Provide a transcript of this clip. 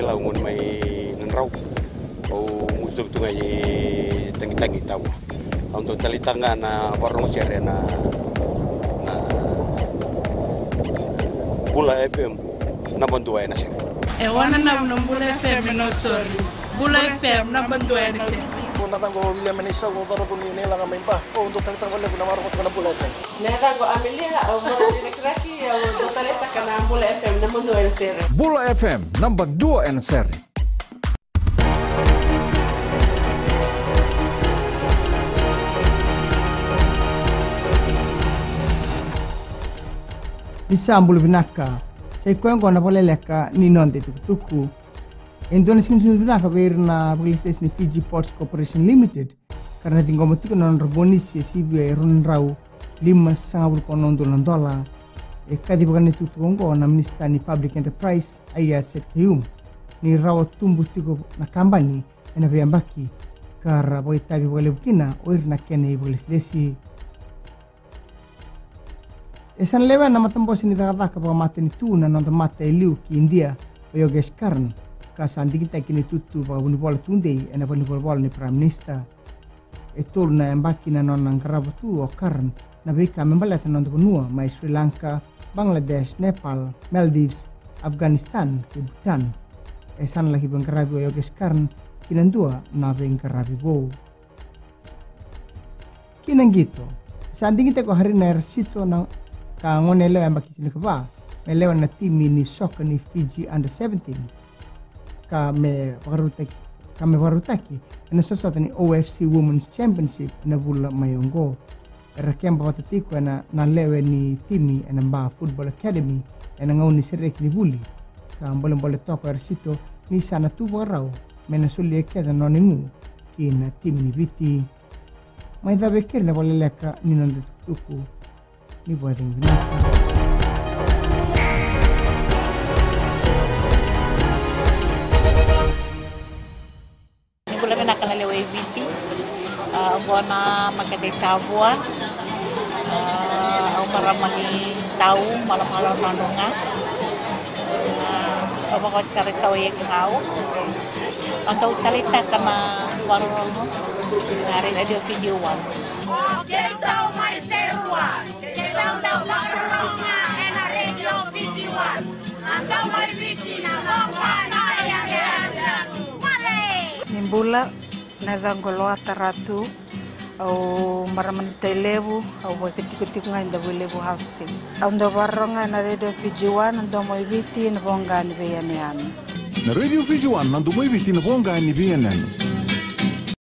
la ngon mai nanrau o mutu tungai tangi tahu untuk talitanga na warung cere na Bula FM na bantuan na sir. Wana na Bula FM no sorry. Bula FM na bantuan na sir. Kung natango William Manisa kung taro kung nila nga may pa o untuk talitang wala kung namaro ko na Bula FM. Natango Amelia o mga direkraki o dotareta ka na Bula FM na bantuan na sir. Bula FM na bantuan na sir. Isambulu binaka sai kwengo na pole leka ni nonde tuku Indonesia binaka berna police station Fiji Ports Corporation Limited karena tinggal mati non robonis si via runrau 5,5 $1 kadi bukan itu tuku na minister ni public enterprise aya set kayum ni raw tumbu tiko na kambani na biambaki kara boy tabi wale bukina oir na kene police desi Esan lewa na matambos ni takataka pa mate ni tuna nonton mate liu ki India o yoges karn kasanti kita kini tutu pa bunibol tunde ena bunibol ni prime minister etul na embaki na non nangkarabo tu o karn na beka membalat nonton benua mai Sri Lanka, Bangladesh, Nepal, Maldives, Afghanistan, ke Bhutan esan lagi bangkarabi o yoges karn kinandua na bangkarabi bo kinang gitu santi kita ko hari na ersito na ka ngonelo yang baki sini keba melewa na timi ni soccer ni Fiji under 17 ka me parutaki na sesuatu ni OFC Women's Championship na bula mayongo rakyam patatiko na lewe ni timi na ba Football Academy na ngauni sirek ni buli ka boleh toko ersito ni sana tu barau mena sulie keda noningu ki na timi ni biti mai da bekir na boleh leka ni non tuku ni pueden venir. Ni boleh nak kena lewat VT, buana makan tabua, maramani tahu malam-malam nandungan, kau cari tahu yang kau, atau talita kena warung hari radio video one. Kita mai serua, kita dah baronga ena radio Fiji-1. Anda mai bikin na yang ada. Male. Nimbula na dangolo ataratu au maramani telebu au wakitikutik ngai da bulebu housing. Anda baronga na radio Fiji-1 anda mai bikin na bonga ni beyanan. Na radio Fiji-1 anda mai bikin na bonga ni beyanan.